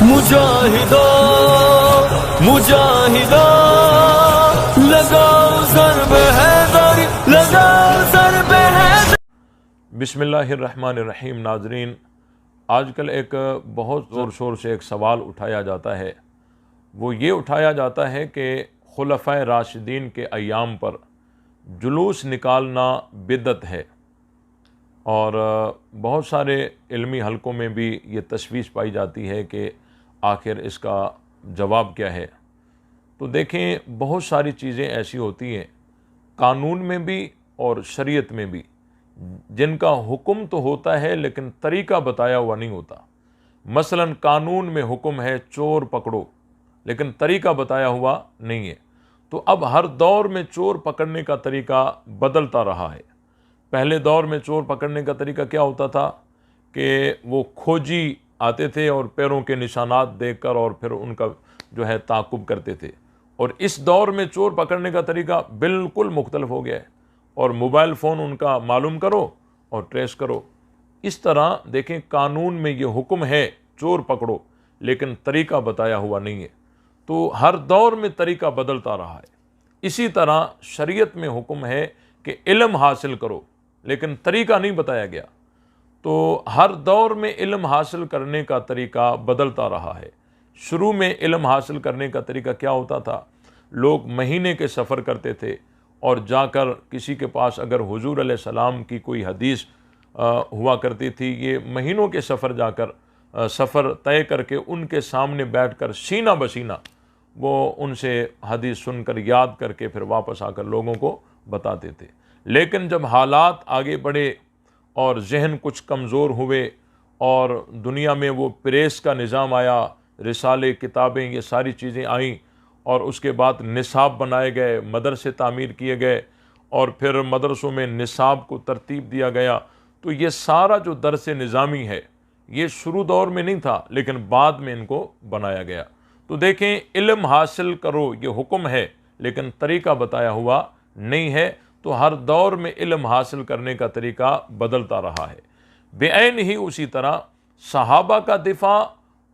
मुजाहिदो मुजाहिदो लगाओ ज़र्ब हैदरी, लगाओ ज़र्ब हैदरी। बिस्मिल्लाहिर्रहमानिर्रहीम। नाजरीन, आजकल एक बहुत ज़ोर शोर से एक सवाल उठाया जाता है। वो ये उठाया जाता है कि खुलफ़ाए राशिदीन के अय्याम पर जुलूस निकालना बिदअत है, और बहुत सारे इल्मी हलकों में भी ये तशवीश पाई जाती है कि आखिर इसका जवाब क्या है। तो देखें, बहुत सारी चीज़ें ऐसी होती हैं कानून में भी और शरीयत में भी, जिनका हुक्म तो होता है लेकिन तरीका बताया हुआ नहीं होता। मसलन कानून में हुक्म है चोर पकड़ो, लेकिन तरीका बताया हुआ नहीं है। तो अब हर दौर में चोर पकड़ने का तरीका बदलता रहा है। पहले दौर में चोर पकड़ने का तरीका क्या होता था कि वो खोजी आते थे और पैरों के निशानात देखकर और फिर उनका जो है ताक़ुब करते थे। और इस दौर में चोर पकड़ने का तरीका बिल्कुल मुख्तलिफ हो गया है, और मोबाइल फ़ोन उनका मालूम करो और ट्रेस करो। इस तरह देखें, कानून में ये हुक्म है चोर पकड़ो, लेकिन तरीका बताया हुआ नहीं है। तो हर दौर में तरीका बदलता रहा है। इसी तरह शरीयत में हुक्म है कि इल्म हासिल करो, लेकिन तरीका नहीं बताया गया। तो हर दौर में इल्म हासिल करने का तरीका बदलता रहा है। शुरू में इल्म हासिल करने का तरीका क्या होता था? लोग महीने के सफ़र करते थे और जाकर किसी के पास अगर हुजूर अलैहिस्सलाम की कोई हदीस हुआ करती थी, ये महीनों के सफ़र जाकर सफ़र तय करके उनके सामने बैठकर सीना बसीना वो उनसे हदीस सुनकर याद करके फिर वापस आकर लोगों को बताते थे। लेकिन जब हालात आगे बढ़े और जहन कुछ कमज़ोर हुए और दुनिया में वो प्रेस का निज़ाम आया, रिसाले, किताबें, ये सारी चीज़ें आईं, और उसके बाद निसाब बनाए गए, मदरसे तामीर किए गए, और फिर मदरसों में निसाब को तरतीब दिया गया। तो ये सारा जो दरस निज़ामी है, ये शुरू दौर में नहीं था, लेकिन बाद में इनको बनाया गया। तो देखें, इल्म हासिल करो ये हुक्म है, लेकिन तरीका बताया हुआ नहीं है। तो हर दौर में इल्म हासिल करने का तरीका बदलता रहा है। बेऐन ही उसी तरह सहाबा का दिफा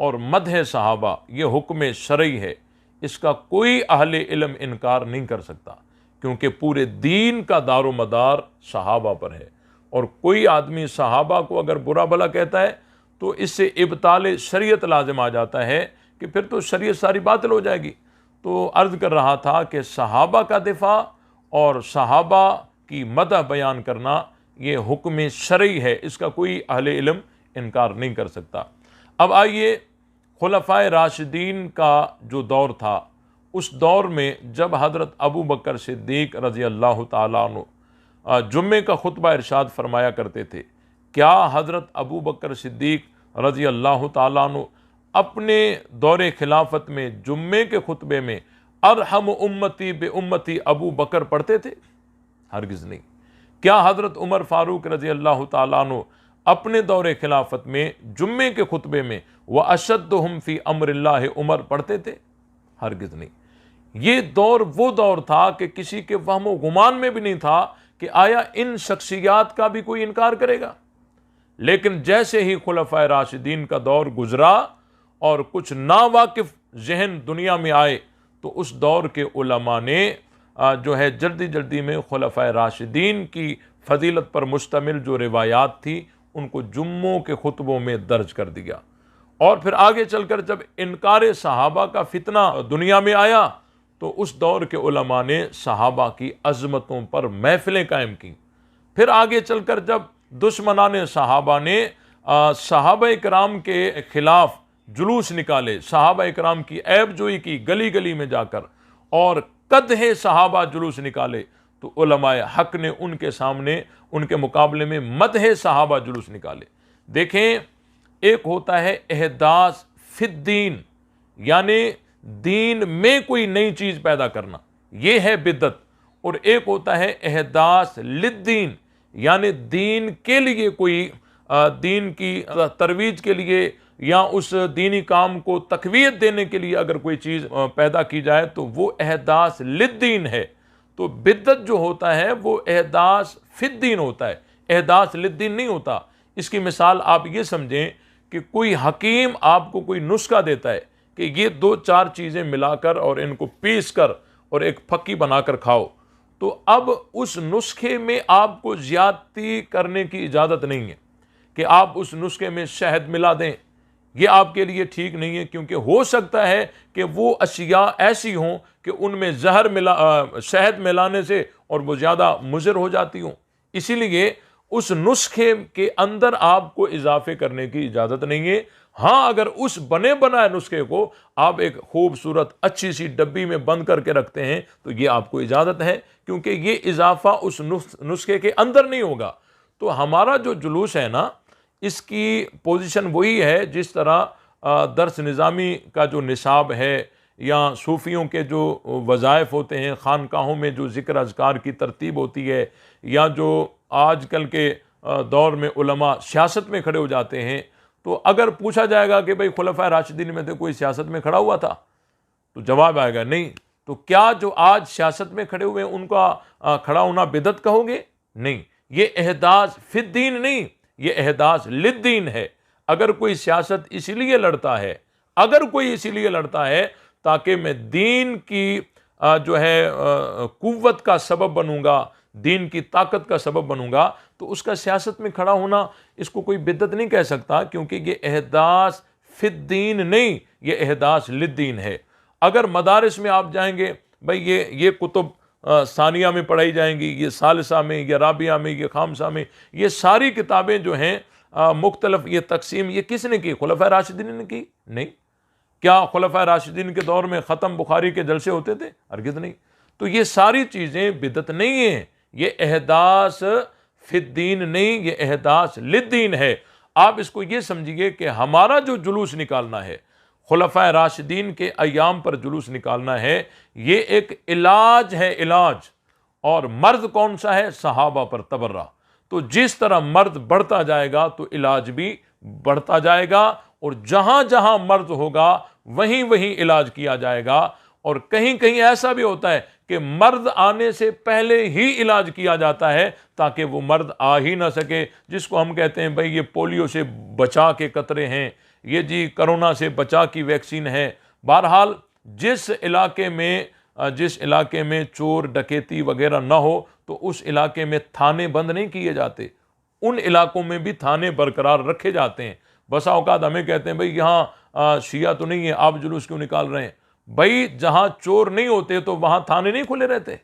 और मदह सहाबा ये हुक्म शरई है, इसका कोई अहले इल्म इनकार नहीं कर सकता, क्योंकि पूरे दीन का दारो मदार सहाबा पर है। और कोई आदमी सहाबा को अगर बुरा भला कहता है तो इससे इब्ताल शरीयत लाजिम आ जाता है कि फिर तो शरीयत सारी बातिल हो जाएगी। तो अर्ज़ कर रहा था कि सहाबा का दिफा और सहाबा की मदह बयान करना ये हुक्म शरई है, इसका कोई अहले इल्म इनकार नहीं कर सकता। अब आइए, खुलफ़ाए राशिदीन का जो दौर था, उस दौर में जब हज़रत अबू बकर सिद्दीक़ रज़ी अल्लाह ताला अन्हु जुम्मे का खुतबा इरशाद फरमाया करते थे। क्या हज़रत अबू बकर सिद्दीक़ रज़ी अल्लाह ताला अन्हु अपने दौरे खिलाफत में जुम्मे के खुतबे में अरहम उम्मती बे उम्मती अबू बकर पढ़ते थे? हरगिज़ नहीं। क्या हज़रत उमर फ़ारूक रज़ी अल्लाह ताला अन्हु अपने दौरे खिलाफत में जुम्मे के खुतबे में व अशद्दुहुम फ़ी अम्रिल्लाह उमर पढ़ते थे? हरगिज़ नहीं। ये दौर वो दौर था कि किसी के वहमो गुमान में भी नहीं था कि आया इन शख्सियात का भी कोई इनकार करेगा। लेकिन जैसे ही खुलफ़ाए राशिदीन का दौर गुजरा और कुछ नावाकिफ जहन दुनिया में आए, तो उस दौर के उलमा ने जो है जल्दी जल्दी में खुलफ़ाए राशिदीन की फ़जीलत पर मुश्तमिल जो रिवायात थी उनको जुम्मों के खुतबों में दर्ज कर दिया। और फिर आगे चलकर जब इनकार सहाबा का फितना दुनिया में आया, तो उस दौर के उलमा ने सहाबा की अज़मतों पर महफ़िलें कायम की। फिर आगे चलकर जब दुश्मनाने सहाबा ने सहाबा इकराम के ख़िलाफ़ जुलूस निकाले, सहाबा इकराम की ऐबजोई की गली गली में जाकर, और कदहे सहाबा जुलूस निकाले, तो उलमाए हक ने उनके सामने, उनके मुकाबले में मदहे सहाबा जुलूस निकाले। देखें, एक होता है एहदास फिद्दीन, यानी दीन में कोई नई चीज़ पैदा करना, ये है बिदअत। और एक होता है एहदास लिद्दीन, यानी दीन के लिए कोई दीन की तरवीज के लिए या उस दीनी काम को तकवीयत देने के लिए अगर कोई चीज़ पैदा की जाए तो वो एहदास लिद्दीन है। तो बिद्दत जो होता है वो एहदास फिद्दीन होता है, एहदास लिद्दीन नहीं होता। इसकी मिसाल आप ये समझें कि कोई हकीम आपको कोई नुस्खा देता है कि ये 2-4 चीज़ें मिलाकर और इनको पीस कर और एक फक्की बनाकर खाओ, तो अब उस नुस्खे में आपको ज़्यादती करने की इजाज़त नहीं है कि आप उस नुस्खे में शहद मिला दें। ये आपके लिए ठीक नहीं है, क्योंकि हो सकता है कि वो अशिया ऐसी हों कि उनमें शहद मिलाने से और वो ज़्यादा मुज़र हो जाती हों। इसीलिए उस नुस्खे के अंदर आपको इजाफे करने की इजाज़त नहीं है। हाँ, अगर उस बने बनाए नुस्खे को आप एक खूबसूरत अच्छी सी डब्बी में बंद करके रखते हैं तो ये आपको इजाज़त है, क्योंकि ये इजाफा उस नुस्खे के अंदर नहीं होगा। तो हमारा जो जुलूस है ना, इसकी पोजीशन वही है जिस तरह दर्स निज़ामी का जो निसाब है या सूफ़ियों के जो वज़ाइफ होते हैं, ख़ानकाहों में जो ज़िक्र अज़कार की तरतीब होती है, या जो आजकल के दौर में उलमा सियासत में खड़े हो जाते हैं, तो अगर पूछा जाएगा कि भाई खुलफ़ाए राशिदीन में से कोई सियासत में खड़ा हुआ था, तो जवाब आएगा नहीं। तो क्या जो आज सियासत में खड़े हुए हैं उनका खड़ा होना बिदअत कहोगे? नहीं, ये एहदास फिद्दीन नहीं, ये एहदास लिद्दीन है। अगर कोई सियासत इसीलिए लड़ता है, अगर कोई इसीलिए लड़ता है ताकि मैं दीन की जो है कुव्वत का सबब बनूंगा, दीन की ताकत का सबब बनूंगा, तो उसका सियासत में खड़ा होना इसको कोई बिद्दत नहीं कह सकता, क्योंकि ये एहदास फिद्दीन नहीं, ये एहदास लिद्दीन है। अगर मदारिस में आप जाएंगे, भाई ये कुतुब सानिया में पढ़ाई जाएंगी, ये सालिसा में, ये राबिया में, ये खामसा में, ये सारी किताबें जो हैं मुख्तलिफ ये तकसीम ये किसने की? खुलफ़ाए राशिदीन ने की? नहीं। क्या खुलफ़ाए राशिदीन के दौर में ख़त्म बुखारी के जलसे होते थे? हरगिज़ नहीं। तो ये सारी चीज़ें बिदअत नहीं हैं, ये एहदास फिद्दीन नहीं, ये एहदास लिद्दीन है। आप इसको ये समझिए कि हमारा जो जुलूस निकालना है, खुलफ़ाए राशिदीन के अय्याम पर जुलूस निकालना है, ये एक इलाज है, इलाज। और मर्द कौन सा है? सहाबा पर तबर्रा। तो जिस तरह मर्द बढ़ता जाएगा तो इलाज भी बढ़ता जाएगा, और जहां जहां मर्द होगा वहीं वहीं इलाज किया जाएगा। और कहीं कहीं ऐसा भी होता है कि मर्द आने से पहले ही इलाज किया जाता है ताकि वो मर्द आ ही ना सके, जिसको हम कहते हैं भाई ये पोलियो से बचा के कतरे हैं, ये जी कोरोना से बचा की वैक्सीन है। बहरहाल जिस इलाके में चोर डकैती वगैरह ना हो तो उस इलाके में थाने बंद नहीं किए जाते, उन इलाकों में भी थाने बरकरार रखे जाते हैं। बसा औकात हमें कहते हैं भाई यहाँ शिया तो नहीं है, आप जुलूस क्यों निकाल रहे हैं? भाई जहाँ चोर नहीं होते तो वहाँ थाने नहीं खुले रहते।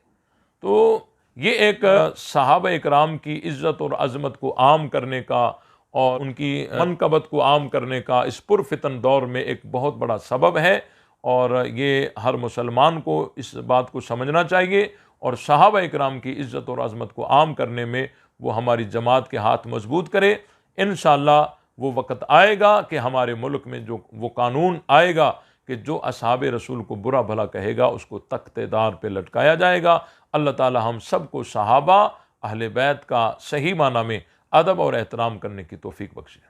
तो ये एक सहाबा इकराम की इज़्ज़त और अज़मत को आम करने का और उनकी मनकबत को आम करने का इस पुरफितन दौर में एक बहुत बड़ा सबब है, और ये हर मुसलमान को इस बात को समझना चाहिए, और सहाबा इकराम की इज़्ज़त और अज़मत को आम करने में वो हमारी जमात के हाथ मजबूत करे। इंशाअल्लाह वो वक़्त आएगा कि हमारे मुल्क में जो वो कानून आएगा कि जो असहाब रसूल को बुरा भला कहेगा उसको तख्तेदार पे लटकाया जाएगा। अल्लाह ताला हम सबको सहाबा अहले बैत का सही माना में अदब और एहतराम करने की तौफीक बख्शे।